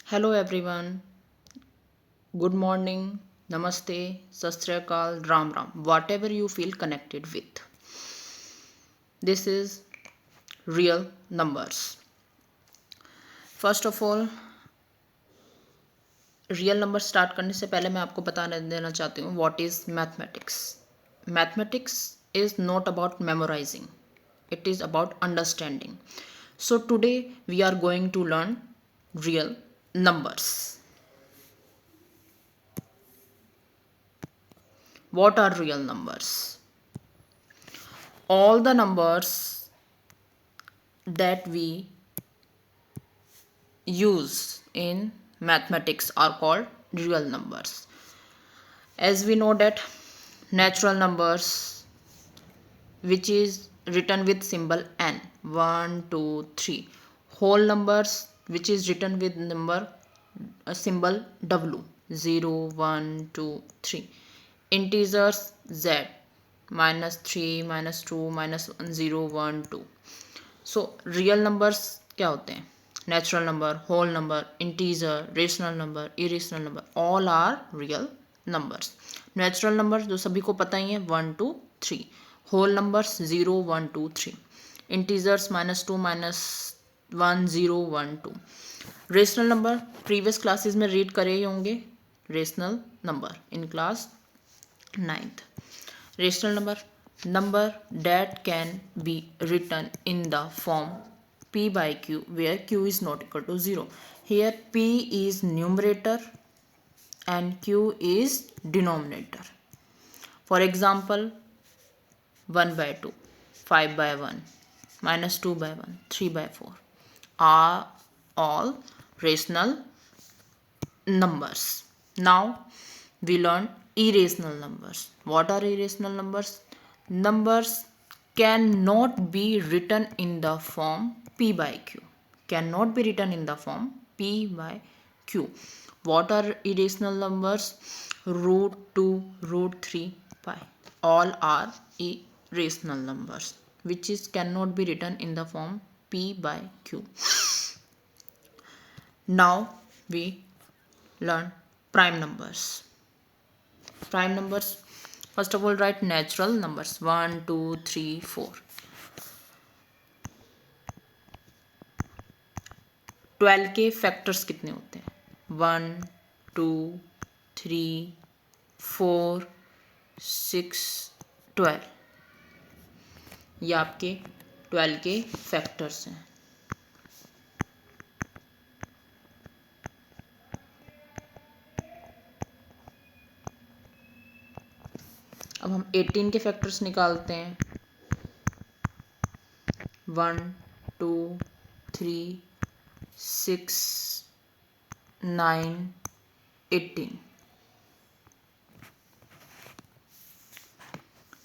Hello everyone. Good morning. Namaste. Sat Sri Akal, Ram Ram. Whatever you feel connected with. This is real numbers. First of all, real number start करने से पहले मैं आपको बता देना चाहती हूँ what is mathematics. Mathematics is not about memorising. It is about understanding. So today we are going to learn real numbers. What are real numbers? All the numbers that we use in mathematics are called real numbers. As we know that natural numbers, which is written with symbol n, 1 2 3. Whole numbers, which is written with number symbol w, 0 1 2 3. Integers z, -3 -2 -1 0 1 2. So real numbers क्या होते हैं? Natural number, whole number, integer, rational number, irrational number, all are real numbers. Natural number जो सभी को पता ही है, 1 2 3. Whole numbers 0 1 2 3. Integers -2 -1 0 1 2. Rational number previous classes में रीड करे ही होंगे. Rational number in class 9th. Rational number that can be written in the form p by q, where q is not equal to 0. Here p is numerator and q is denominator. For example, 1 by 2, 5 by 1, -2 by 1, 3 by 4 are all rational numbers. Now we learn irrational numbers. What are irrational numbers? Numbers cannot be written in the form p by q. Cannot be written in the form p by q. What are irrational numbers? Root 2, root 3, pi. All are irrational numbers which is cannot be written in the form p by q. Now we learn prime numbers. Prime numbers, first of all write natural numbers 1 2 3 4. 12 के factors कितने होते हैं? 1 2 3 4 6 12. ये आपके 12 के factors हैं. अब हम 18 के फैक्टर्स निकालते हैं. 1 2 3 6 9 18.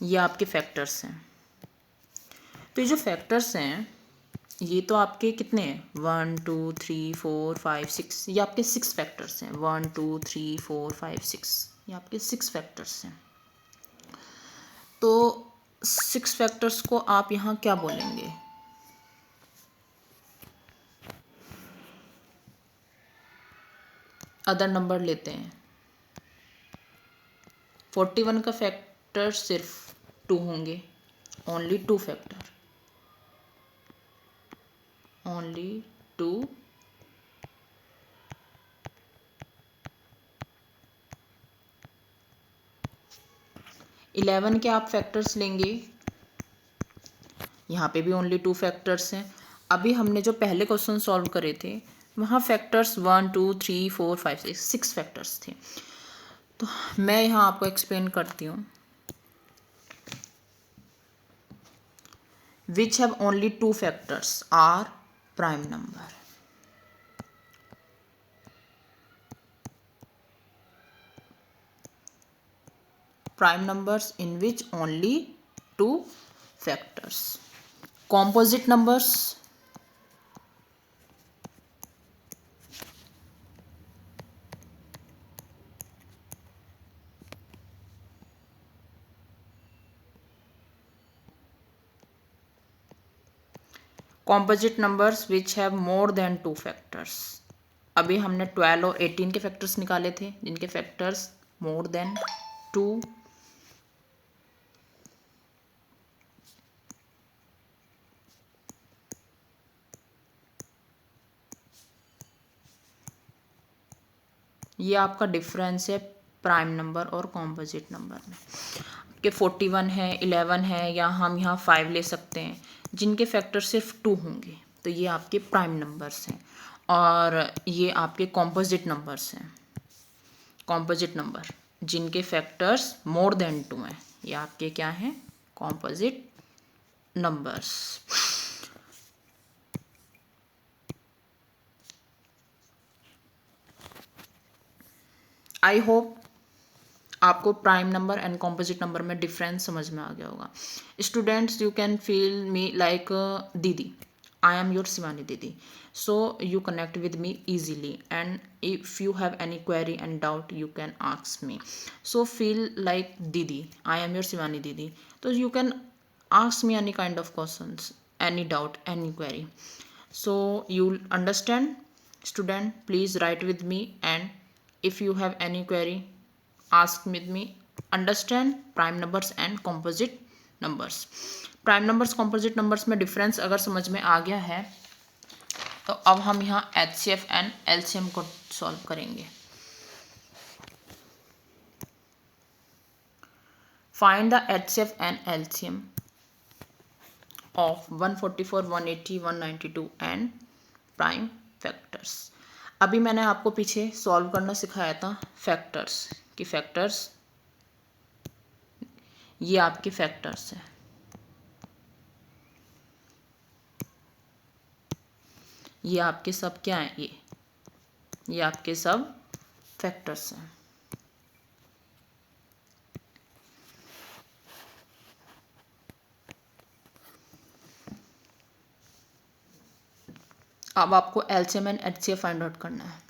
ये आपके फैक्टर्स हैं. तो ये जो फैक्टर्स हैं ये तो आपके कितने हैं? 1 2 3 4 5 6. ये आपके 6 फैक्टर्स हैं. 1 2 3 4 5 6. ये आपके 6 फैक्टर्स हैं. तो 6 फैक्टर्स को आप यहाँ क्या बोलेंगे? अदर नंबर लेते हैं. 41 का फैक्टर सिर्फ 2 होंगे. Only 2 factor. ओनली 2. 11 के आप फैक्टर्स लेंगे. यहाँ पे भी ओनली 2 फैक्टर्स हैं. अभी हमने जो पहले क्वेश्चन सॉल्व करे थे वहाँ फैक्टर्स 1 2 3 4 5 6 फैक्टर्स थे. तो मैं यहाँ आपको एक्सप्लेन करती हूँ. which have only 2 factors are prime number. Prime numbers in which only 2 factors. Composite numbers. Composite numbers which have more than 2 factors. अभी हमने 12 और 18 के फैक्टर्स निकाले थे, जिनके फैक्टर्स मोर देन 2, ये आपका डिफरेंस है प्राइम नंबर और कॉम्पोजिट नंबर में। कि 41 है, 11 है, या हम यहाँ 5 ले सकते हैं, जिनके फैक्टर सिर्फ 2 होंगे, तो ये आपके प्राइम नंबर्स हैं। और ये आपके कॉम्पोजिट नंबर्स हैं, कॉम्पोजिट नंबर जिनके फैक्टर्स मोर देन 2 हैं, ये आपके क्या हैं, कॉम्पोजिट नंबर्स। आई होप आपको prime number and composite number में डिफरेंस समझ में आ गया होगा। Students, you can feel me like दीदी, आई एम योर शिवानी दीदी, so you connect with me easily, and if you have any query and doubt you can ask me, so feel like didi, I am your Shivani didi, so you can ask me any kind of questions, any doubt, any query, so you'll understand. Student, please write with me, and if you have any query, ask with me. Understand prime numbers and composite numbers. Prime numbers composite numbers में difference अगर समझ में आ गया है, तो अब हम यहाँ HCF एंड LCM को सॉल्व करेंगे। Find the HCF and LCM of 144, 180, 192 and prime factors. अभी मैंने आपको पीछे सॉल्व करना सिखाया था फैक्टर्स की, फैक्टर्स ये आपके फैक्टर्स हैं, ये आपके सब क्या हैं, ये आपके सब फैक्टर्स हैं। अब आपको LCM and HCF find out करना है।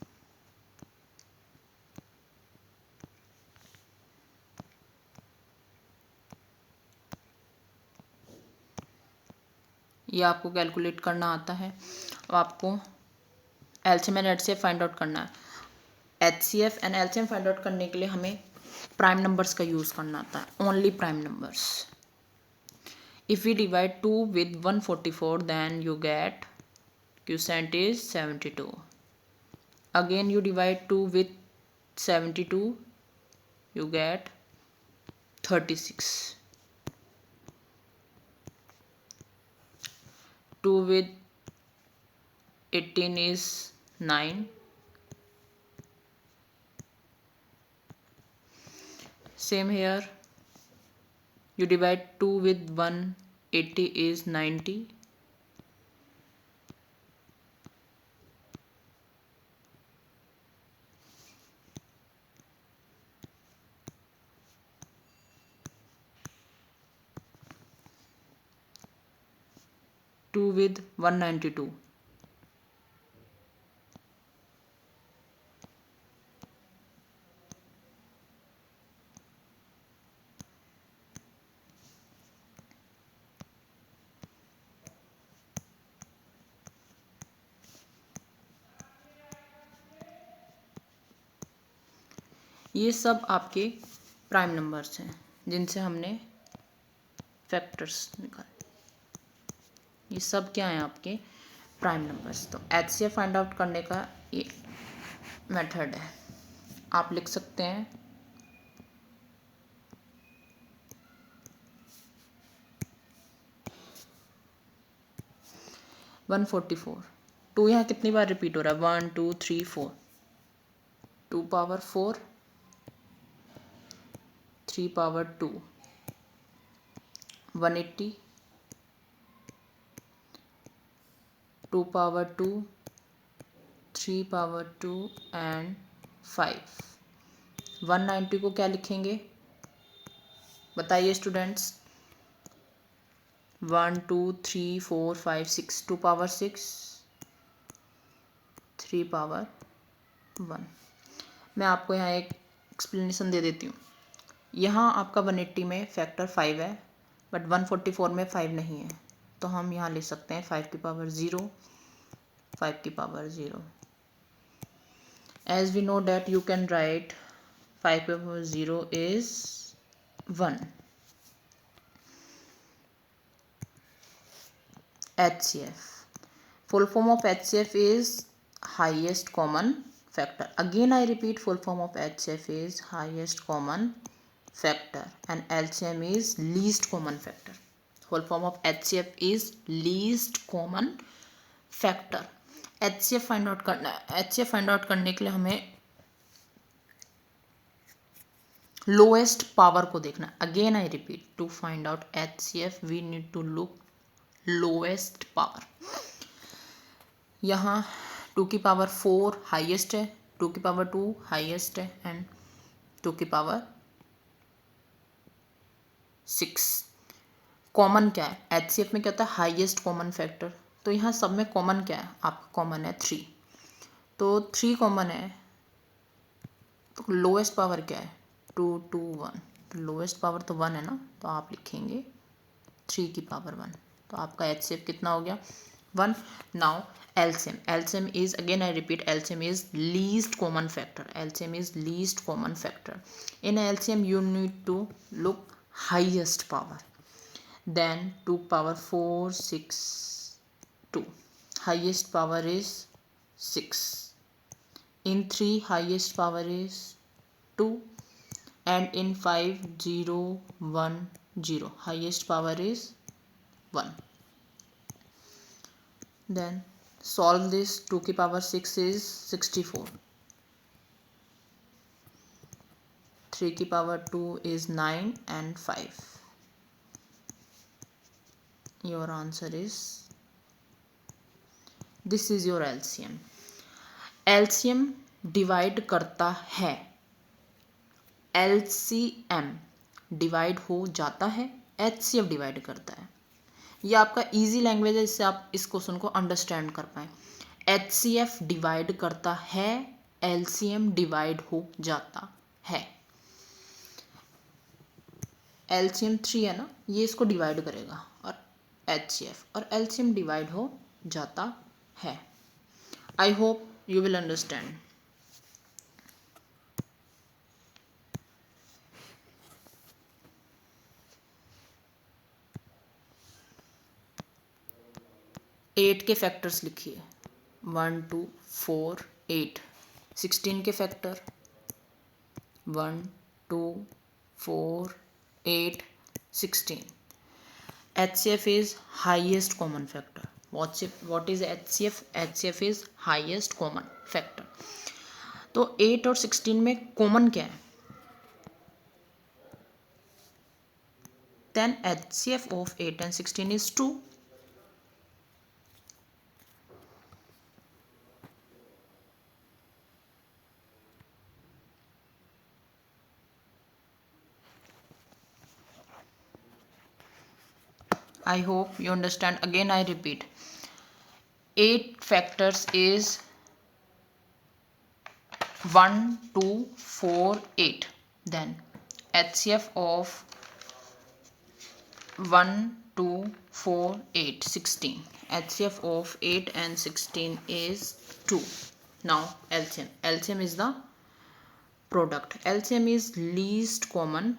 ये आपको कैलकुलेट करना आता है। अब आपको LCM and HCF find out करना है। HCF and LCM find out करने के लिए हमें प्राइम नंबर्स का यूज़ करना आता है, only prime numbers. If we divide 2 with 144 then you get quotient is 72. Again you divide 2 with 72, you get 36. 2 with 18 is 9. Same here, you divide 2 with 180 is 90. Two with 192. ये सब आपके prime numbers हैं जिनसे हमने factors निकाले। ये सब क्या हैं, आपके प्राइम नंबर्स। तो HCF फाइंड आउट करने का ये मेथड है, आप लिख सकते हैं 144। 2 यहाँ कितनी बार रिपीट हो रहा है, 1 2 3 4, 2 power 4, 3 power 2, 180, 2 power 2, 3 power 2 and 5। 190 को क्या लिखेंगे, बताइए स्टूडेंट्स। 1 2 3 4 5 6, 2 power 6, 3 power 1। मैं आपको यहाँ एक एक्सप्लेनेशन दे देती हूँ। यहाँ आपका 180 में फैक्टर 5 है, बट 144 में 5 नहीं है, तो हम यहाँ ले सकते हैं 5 की पावर 0, 5 की power 0। as we know that you can write 5 over 0 is 1. HCF, full form of HCF is highest common factor. Again I repeat, full form of HCF is highest common factor and LCM is least common factor. Full form of HCF is least common factor. HCF find out करना है. HCF find out करने के लिए हमें lowest power को देखना है. Again I repeat, to find out HCF we need to look lowest power. यहाँ 2 की पावर 4 हाईएस्ट है, 2 की पावर 2 हाईएस्ट है एंड 2 की पावर 6. कॉमन क्या है HCF में? क्या होता है? Highest common factor. तो यहाँ सब में कॉमन क्या है? आपका कॉमन है 3, तो 3 कॉमन है. तो लोएस्ट पावर क्या है? 2 2 1. लोएस्ट पावर तो 1 है ना, तो आप लिखेंगे 3 की पावर 1. तो आपका HCF कितना हो गया? 1. Now LCM. LCM is, again I repeat, LCM is least common factor. LCM is least common factor. In LCM you need to look highest power. Then 2 power 4 6 2. Highest power is 6. In 3 highest power is 2 and in 5 0 1 0 highest power is 1. Then solve this. 2 की power 6 is 64. 3 की power 2 is 9 and 5. Your answer is, this is your LCM. LCM divide करता है, LCM divide हो जाता है, HCF divide करता है. ये आपका इजी लैंग्वेज है, जिससे आप इस क्वेश्चन को अंडरस्टैंड कर पाए. HCF डिवाइड करता है, LCM डिवाइड हो जाता है. LCM 3 है ना, ये इसको डिवाइड करेगा और HCF और LCM डिवाइड हो जाता है. I hope you will understand. Eight के फैक्टर्स लिखिए. 1 2 4 8. 16 के factor 1 2 4 8 16. HCF is highest common factor. What is HCF? HCF is highest common factor. तो 8 और 16 में कॉमन क्या है? Then HCF of 8 and 16 is 2. I hope you understand. Again I repeat, 8 factors is 1 2 4 8. Then HCF of 1 2 4 8 16. HCF of 8 and 16 is 2. Now LCM. LCM is the product. LCM is least common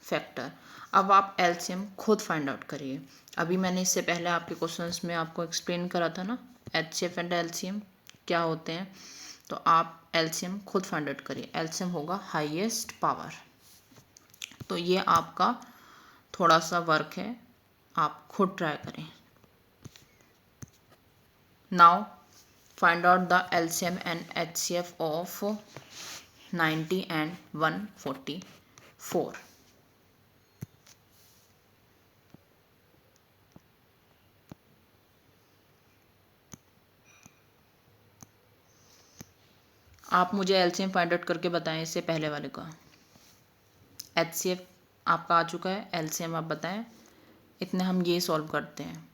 factor. अब आप LCM खुद find out करिए. अभी मैंने इससे पहले आपके questions में आपको एक्सप्लेन करा था ना HCF एंड LCM क्या होते हैं. तो आप LCM खुद फाइंड आउट करिए. LCM होगा हाईएस्ट पावर. तो ये आपका थोड़ा सा वर्क है, आप खुद ट्राई करें. Now find out the LCM and HCF of 90 and 144. आप मुझे LCM फाइंड आउट करके बताएं इससे पहले वाले का. HCF आपका आ चुका है, LCM आप बताएं. इतने हम ये सॉल्व करते हैं.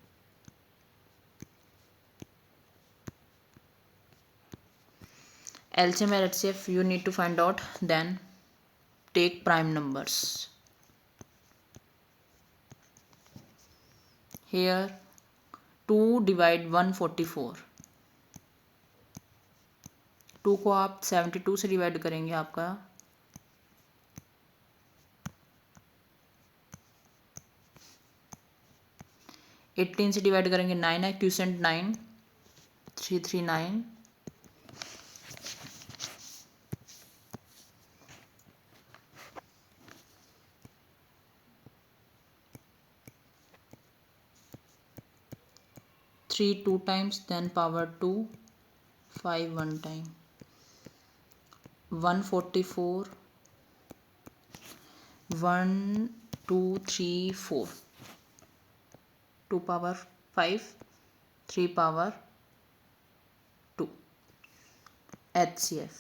LCM and HCF you need to find out. Then take prime numbers. Here 2 divide 144. 2 को आप 72 से डिवाइड करेंगे, आपका 18 से डिवाइड करेंगे 9 है, quotient 9, 339, 3 2 times, then power 2, 5 1 time, 144, 1 2 3 4, 2 power 5, 3 power 2. HCF.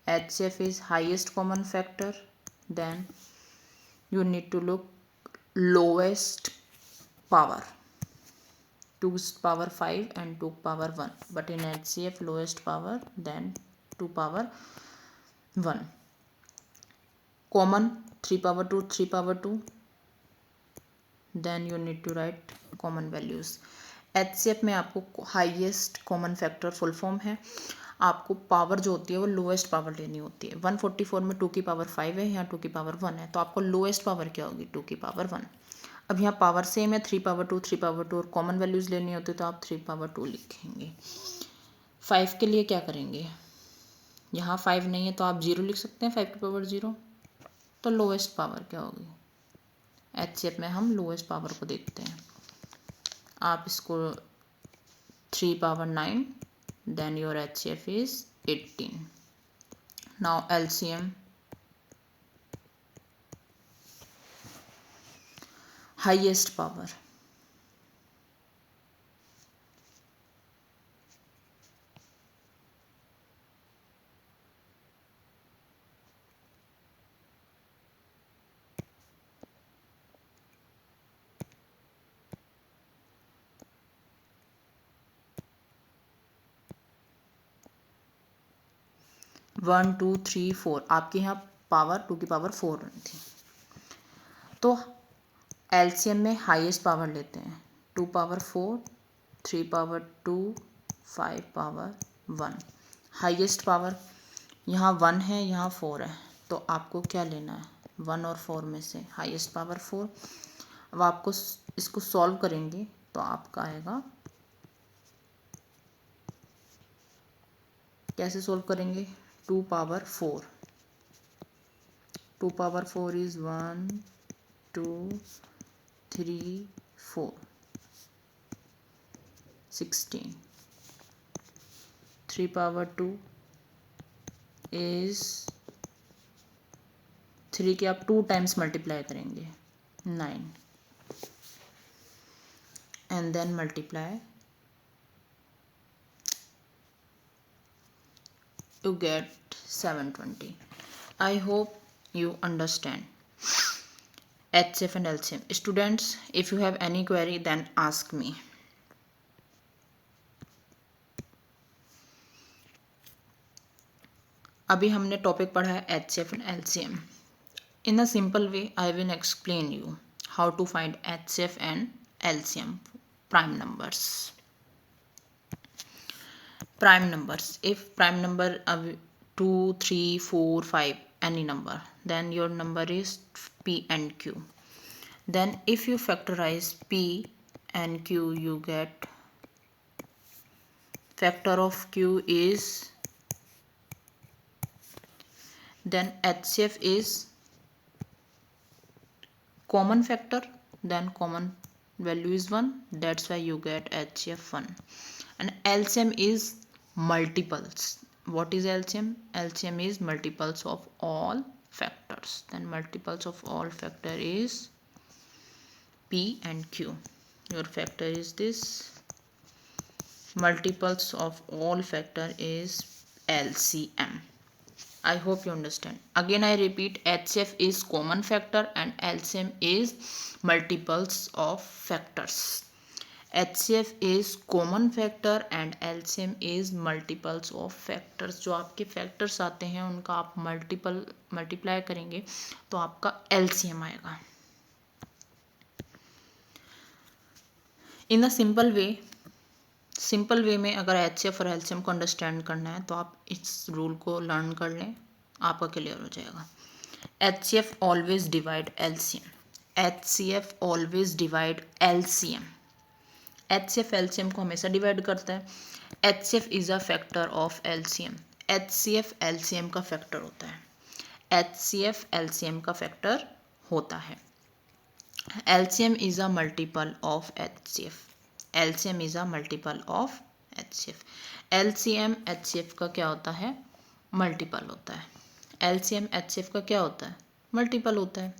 HCF is highest common factor. Then you need to look lowest power. 2 power 5 and 2 power 1. But in HCF, lowest power, then 2 power 1. Common 3 power 2, 3 power 2. Then you need to write common values. HCF में आपको highest common factor full form है, आपको power जो होती है वो lowest power लेनी होती है. 144 में 2 की पावर 5 है, यहाँ 2 की पावर 1 है, तो आपको लोएस्ट पावर क्या होगी, 2 की पावर 1. अब यहाँ पावर सेम है, 3 पावर 2, 3 पावर 2, और कॉमन वैल्यूज़ लेनी होती है तो आप 3 पावर 2 लिखेंगे. 5 के लिए क्या करेंगे, यहाँ 5 नहीं है तो आप 0 लिख सकते हैं, 5 की पावर 0. तो लोएस्ट पावर क्या होगी, HCF में हम लोएस्ट पावर को देखते हैं. आप इसको 3 power 9, then your HCF is 18. Now LCM. Highest power. One 2 3 4, आपके यहाँ पावर 2 की पावर 4 थी, तो LCM में हाईएस्ट पावर लेते हैं. 2 power 4, 3 power 2, 5 power 1. Highest power यहाँ 1 है, यहाँ 4 है, तो आपको क्या लेना है, 1 और 4 में से हाईएस्ट पावर 4. अब आपको इसको सॉल्व करेंगे तो आपका आएगा, कैसे सॉल्व करेंगे, 2 power 4. 2 power 4 is 1 2 3 4, 16. 3 power 2 is 3 के आप 2 टाइम्स मल्टीप्लाई करेंगे, 9, and then multiply, you get 720. I hope you understand HCF and LCM. Students, if you have any query then ask me. अभी हमने टॉपिक पढ़ा है HCF and LCM. In a simple way I will explain you how to find HCF and LCM prime numbers. Prime numbers, if prime number 2 3 4 5, any number, then your number is P and Q. Then if you factorize P and Q, you get factor of Q is, then HCF is common factor, then common value is 1, that's why you get HCF 1. And LCM is multiples. What is LCM? LCM is multiples of all factors. Then multiples of all factor is P and Q. Your factor is this. Multiples of all factor is LCM. I hope you understand. Again I repeat, HCF is common factor and LCM is multiples of factors. HCF is common factor and LCM is multiples of factors. जो आपके factors आते हैं उनका आप multiply करेंगे तो आपका LCM आएगा. In a simple way simple way में अगर HCF और LCM को अंडरस्टैंड करना है तो आप इस रूल को लर्न कर लें, आपका क्लियर हो जाएगा। HCF always divide LCM, HCF always divide LCM, HCF LCM को हमेशा डिवाइड करता है। HCF is a factor of LCM, HCF LCM का फैक्टर होता है, HCF LCM का फैक्टर होता है। LCM is a multiple of HCF, LCM is a multiple of HCF, LCM HCF का क्या होता है, मल्टीपल होता है। LCM HCF का क्या होता है, मल्टीपल होता है।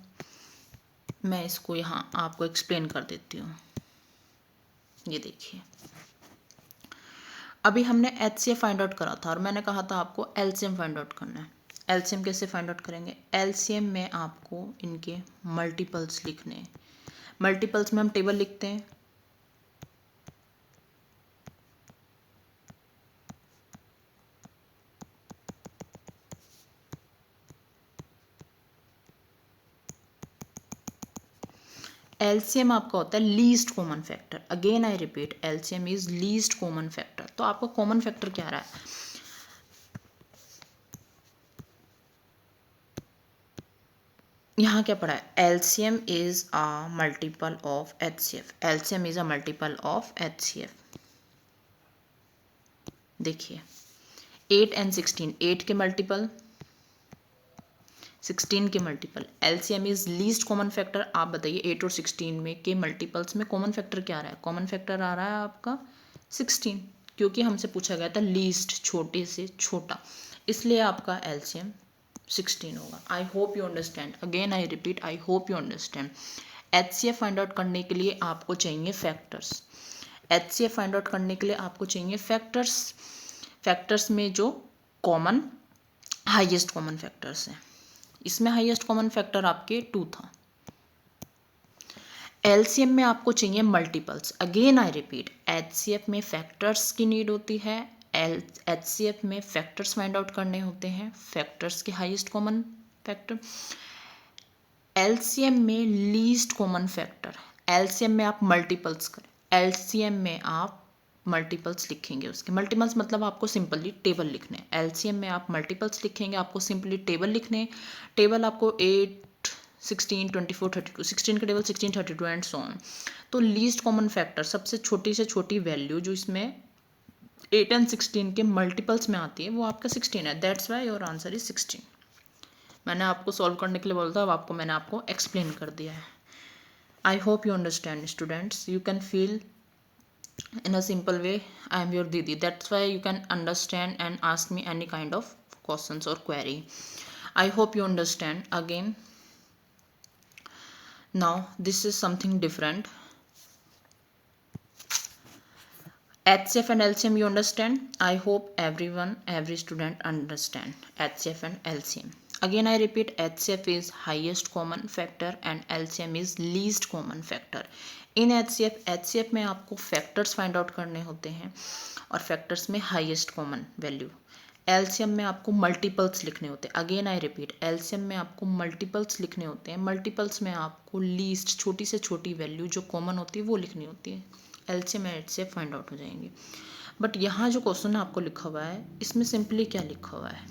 मैं इसको यहाँ आपको एक्सप्लेन कर देती हूँ। ये देखिए, अभी हमने HCF फाइंड आउट करा था और मैंने कहा था आपको LCM फाइंड आउट करना है। LCM कैसे फाइंड आउट करेंगे, LCM में आपको इनके मल्टीपल्स लिखने हैं। मल्टीपल्स में हम टेबल लिखते हैं, LCM आपका होता है least common factor. Again I repeat, LCM is least common factor. तो आपका कॉमन फैक्टर क्या रहा है, यहाँ क्या पढ़ा है, LCM is a multiple of HCF, LCM is a multiple of HCF। देखिए 8 and 16, 8 के मल्टीपल, 16 के multiple, LCM is least common factor. आप बताइए 8 और 16 में के मल्टीपल्स में कॉमन फैक्टर क्या आ रहा है, कॉमन फैक्टर आ रहा है आपका 16, क्योंकि हमसे पूछा गया था लीस्ट, छोटे से छोटा, इसलिए आपका LCM 16 होगा। आई hope you understand, again I repeat, I hope you understand. HCF find out करने के लिए आपको चाहिए फैक्टर्स, HCF फाइंड आउट करने के लिए आपको चाहिए फैक्टर्स, फैक्टर्स में जो कॉमन हाईएस्ट कॉमन फैक्टर्स हैं। इसमें हाईएस्ट कॉमन फैक्टर आपके 2 था। LCM में आपको चाहिए multiples. Again I repeat, HCF में फैक्टर्स की नीड होती है, HCF में फैक्टर्स फाइंड आउट करने होते हैं, फैक्टर्स के हाईएस्ट कॉमन फैक्टर। LCM में लीस्ट कॉमन फैक्टर, LCM में आप मल्टीपल्स करें, LCM में आप मल्टीपल्स लिखेंगे उसके, मल्टीपल्स मतलब आपको सिंपली टेबल लिखने हैं। LCM में आप मल्टीपल्स लिखेंगे, आपको सिंपली टेबल लिखने, टेबल आपको 8, 16, 24, 32, 16 का टेबल 16, 32 एंड सो ऑन। तो लीस्ट कॉमन फैक्टर, सबसे छोटी से छोटी वैल्यू जो इसमें 8 एंड 16 के मल्टीपल्स में आती है, वो आपका 16 है। That's why your answer is 16। मैंने आपको सॉल्व करने के लिए बोला था, अब आपको मैंने आपको एक्सप्लेन कर दिया है। I hope you understand students, you can feel in a simple way I am your Didi, that's why you can understand and ask me any kind of questions or query. I hope you understand. Again, now this is something different. HCF and LCM you understand. I hope everyone, every student understand HCF and LCM. Again I repeat, HCF is highest common factor and LCM is least common factor. In HCF में आपको factors find out करने होते हैं और factors में highest common value. LCM में आपको multiples लिखने होते हैं। अगेन आई रिपीट, LCM में आपको मल्टीपल्स लिखने होते हैं, मल्टीपल्स में आपको लीस्ट, छोटी से छोटी वैल्यू जो कॉमन होती है वो लिखनी होती है। LCM and HCF find out हो जाएंगे। बट यहाँ जो क्वेश्चन आपको लिखा हुआ है, इसमें सिंपली क्या लिखा हुआ है,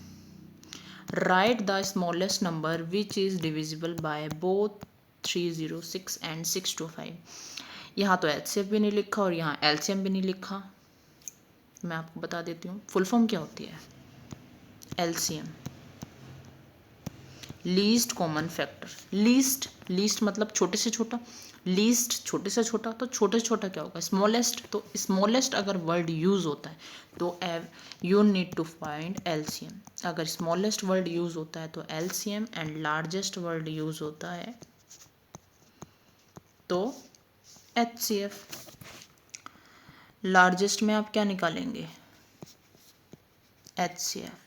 right the smallest number which is divisible by both 306 and 625। यहाँ तो HCF भी नहीं लिखा और यहाँ LCM भी नहीं लिखा। मैं आपको बता देती हूँ फुल फॉर्म क्या होती है। LCM least common factor, least मतलब छोटे से छोटा, लीस्ट छोटे से छोटा, तो छोटे से छोटा क्या होगा, स्मॉलेस्ट। तो स्मॉलेस्ट अगर वर्ड यूज होता है तो you need to find LCM। अगर स्मॉलेस्ट वर्ड यूज होता है तो LCM and largest word use होता है तो HCF। लार्जेस्ट में आप क्या निकालेंगे, HCF।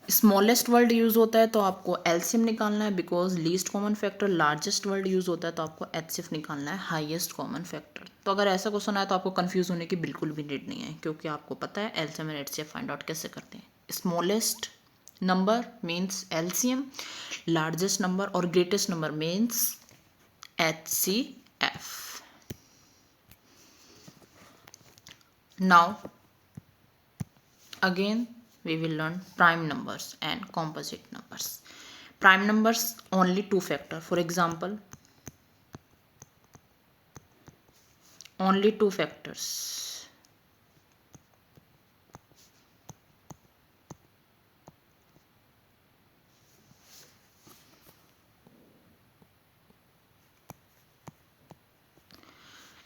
स्मॉलेस्ट वर्ड यूज होता है तो आपको LCM निकालना है because least common factor. Largest word use होता है तो आपको HCF निकालना है, हाईएस्ट कॉमन फैक्टर। तो अगर ऐसा क्वेश्चन आया तो आपको कंफ्यूज होने की बिल्कुल भी नीड नहीं है, क्योंकि आपको पता है LCM और HCF फाइंड आउट कैसे करते हैं। Smallest number means LCM, largest number or greatest number means HCF. Now again we will learn prime numbers and composite numbers. Prime numbers only two factor. For example, only two factors.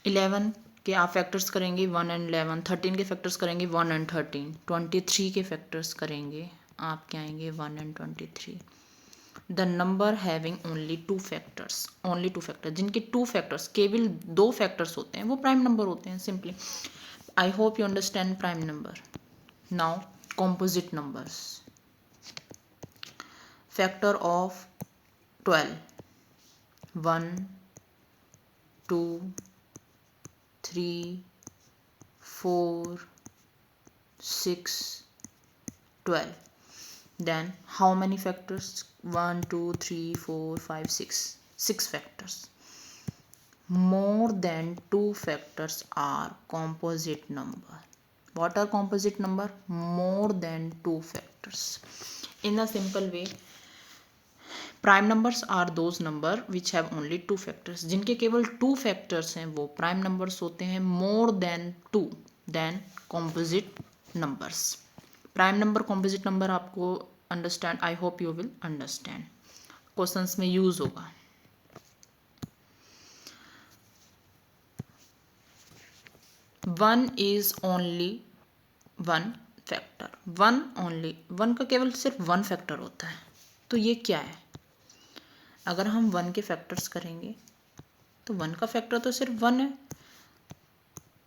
Eleven के आप factors करेंगे 1 and 11, 13 के factors करेंगे 1 and 13, 23 के factors करेंगे आप क्या आएंगे 1 and 23. The number having only two factors, only two factor, जिनके टू फैक्टर्स केवल दो फैक्टर्स होते हैं वो प्राइम नंबर होते हैं simply. I hope you understand prime number. Now composite numbers. Factor of 12, 1, 2, 3, 4, 6, 12. Then how many factors? 1, 2, 3, 4, 5, 6. 6 factors. More than 2 factors are composite number. What are composite number? More than 2 factors. In a simple way, prime numbers are those number which have only 2 factors. जिनके केवल 2 factors हैं वो prime numbers होते हैं. More than 2 then composite numbers. Prime number composite number आपको understand, I hope you will understand, questions में use होगा. One is only one factor. One only, one का केवल सिर्फ वन फैक्टर होता है. तो ये क्या है? अगर हम वन के फैक्टर्स करेंगे तो वन का फैक्टर तो सिर्फ वन है.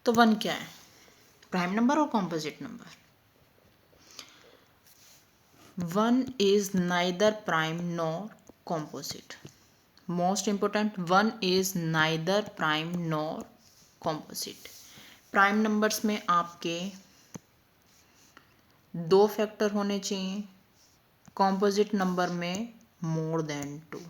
तो वन क्या है? प्राइम नंबर और composite number. 1 is neither prime nor composite. Most important, 1 is neither prime nor composite. Prime numbers में आपके दो फैक्टर होने चाहिए, कॉम्पोजिट नंबर में मोर देन 2.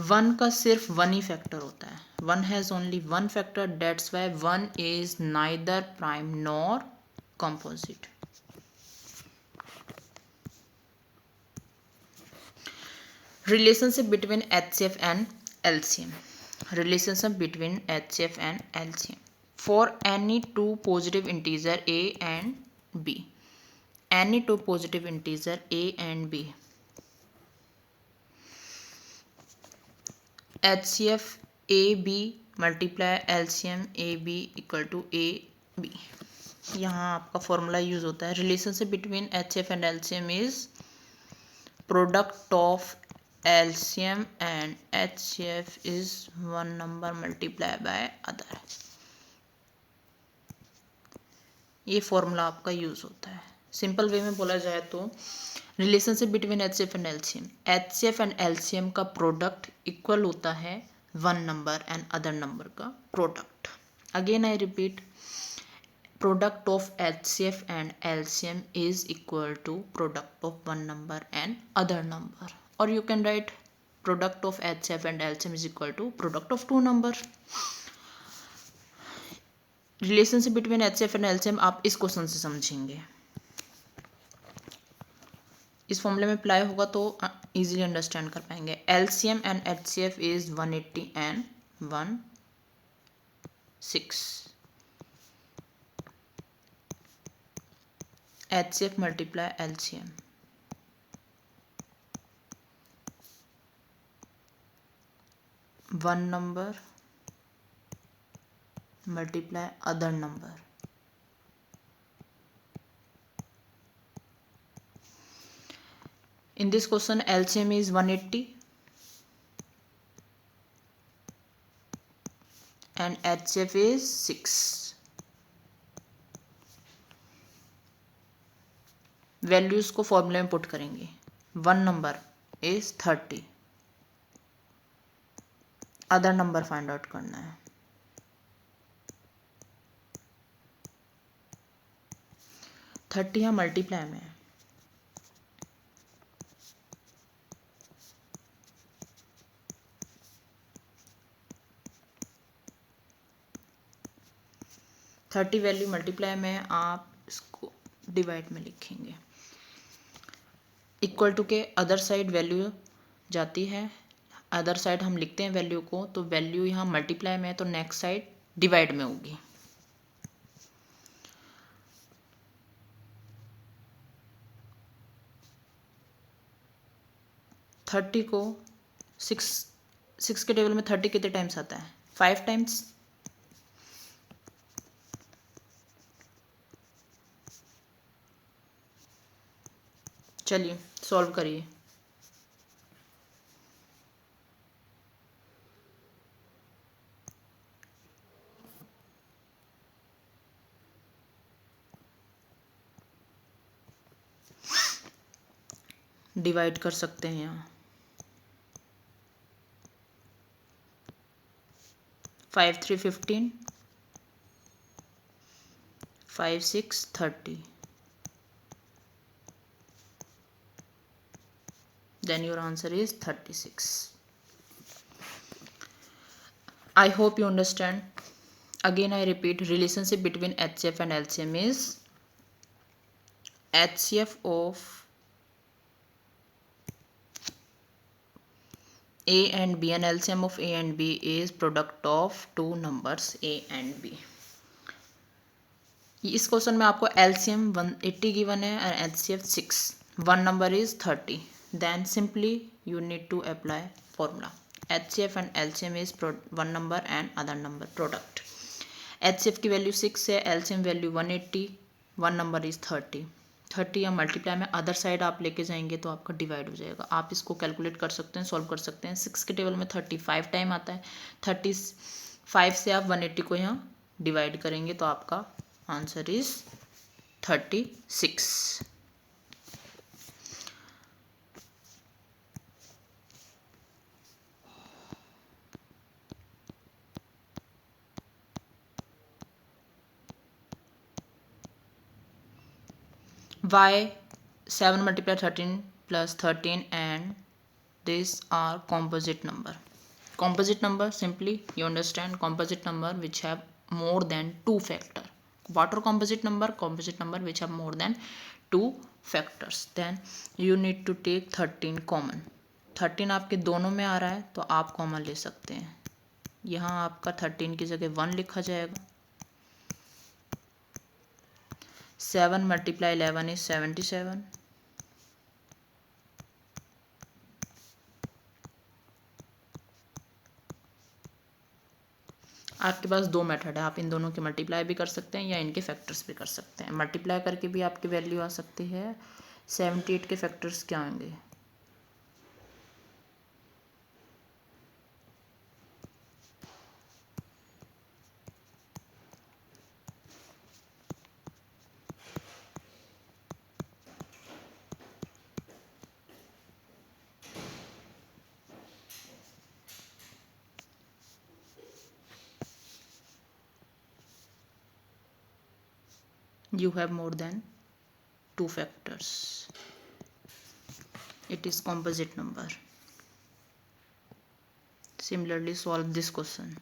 वन का सिर्फ वन ही फैक्टर होता है. One has only one factor, that's why one is neither prime nor composite. Relationship between HCF and LCM. Relationship between HCF and LCM. For any two positive integer A and B. Any two positive integer A and B. HCF AB multiply LCM AB equal to AB. यहाँ आपका formula use होता है. Relationship between HCF and LCM is product of LCM and HCF is one number multiply by other. ये formula आपका use होता है. Simple way में बोला जाए तो relationship between HCF and LCM. HCF and LCM का प्रोडक्ट इक्वल होता है one number and other number का product. Again I repeat, product of HCF and LCM is equal to product of one number and other number. और you can write product of HCF and LCM is equal to product of two number. Relationship between HCF and LCM आप इस question से समझेंगे. इस फॉर्मूले में apply होगा तो इजीली अंडरस्टैंड कर पाएंगे. LCM and HCF is 180 and 16. HCF multiply LCM. One number multiply other number. In this question, LCM is 180 and HCF is 6. Values को फॉर्मूले में पुट करेंगे. One number is 30, other number find out करना है. 30 यहाँ multiply में है, thirty value multiply में है, आप इसको डिवाइड में लिखेंगे। इक्वल टू के अदर साइड वैल्यू जाती है, अदर साइड हम लिखते हैं वैल्यू को, तो वैल्यू यहाँ मल्टीप्लाई में है तो नेक्स्ट साइड डिवाइड में होगी। थर्टी को सिक्स के टेबल में 30 कितने टाइम्स आता है? 5 टाइम्स। चलिए सॉल्व करिए। डिवाइड कर सकते हैं यहाँ, 5 3 15, 5 6 30, then your answer is 36. I hope you understand. Again I repeat, relationship between HCF and LCM is HCF of A and B and LCM of A and B is product of two numbers A and B. इस question में आपको LCM 180 given है और HCF 6, one number is 30. Then simply you need to apply formula. HCF and LCM is one number and other number product. HCF की value 6 है, LCM value 180, one number is 30. 30 या multiply में other side आप लेके जाएंगे तो आपका divide हो जाएगा। आप इसको कैलकुलेट कर सकते हैं, सॉल्व कर सकते हैं। 6 के टेबल में 35 टाइम आता है, 35 से आप 180 को यहाँ डिवाइड करेंगे तो आपका answer is 36. Why 7 multiply 13 plus 13 and these are composite number? Composite number, simply you understand, composite number which have more than two factor. What are composite number? Composite number which have more than two factors. Then you need to take 13 common. 13 आपके दोनों में आ रहा है तो आप common ले सकते हैं। यहाँ आपका 13 की जगह 1 लिखा जाएगा। 7 multiply 11 is 77. आपके पास दो मेथड है, आप इन दोनों के मल्टीप्लाई भी कर सकते हैं या इनके फैक्टर्स भी कर सकते हैं। मल्टीप्लाई करके भी आपकी वैल्यू आ सकती है। 78 के फैक्टर्स क्या होंगे? You have more than two factors. It is composite number. Similarly, solve this question.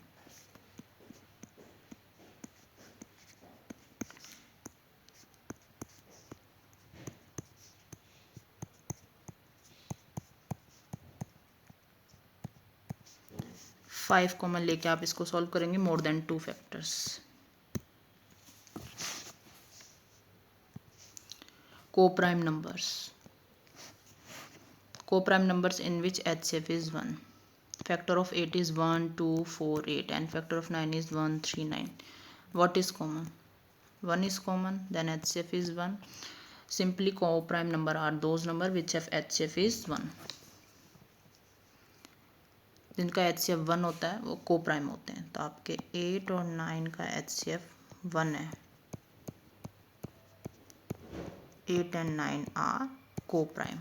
Five common लेके आप इसको सॉल्व करेंगे, more than two factors. Co-prime numbers. Co-prime numbers in which HCF is 1. Factor of 8 is 1, 2, 4, 8 and factor of 9 is 1, 3, 9. What is common? 1 is common, then HCF is 1. Simply co-prime number are those number which have HCF is 1. जिनका HCF 1 होता है वो co-prime होते हैं। तो आपके 8 और 9 का HCF 1 है। 8 and 9 are co-prime.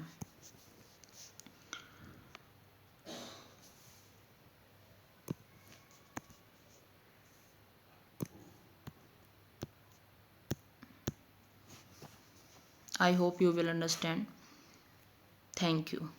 I hope you will understand. Thank you.